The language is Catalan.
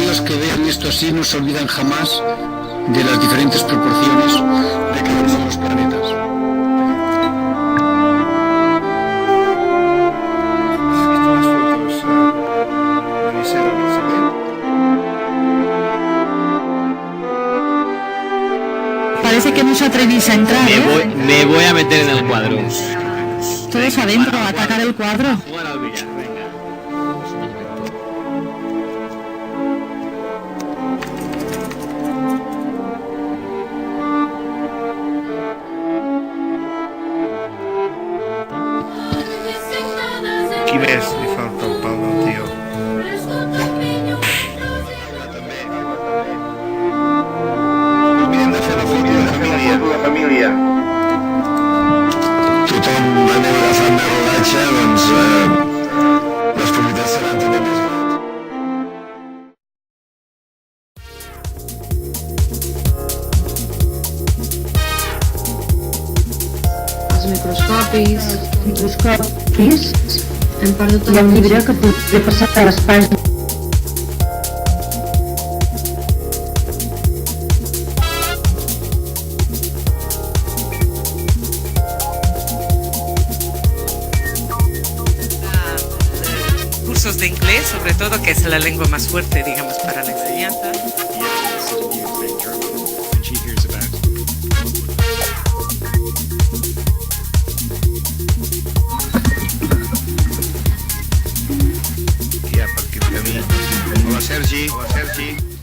aquellos que vean esto así no se olvidan jamás de las diferentes proporciones de cada uno de los planetas. ¿Has visto las fotos, Marisela? Parece que no os atrevís a entrar, Me voy a meter en el cuadro. Todos adentro, a atacar el cuadro. Jugar al billar, venga. Qui més li falta el pal del tio? Mirem de fer la foto de família. Tothom aneu agafant de rodatge, doncs les propietats seran també més grans. Els microscopis hem perdut Hi ha un llibre que podria passar a les pàgines. Cursos de inglés, sobre todo, que es la lengua más fuerte, digamos, para la enseñanza. Qui hi ha per aquí el camí? Hola, Sergi. Hola, Sergi.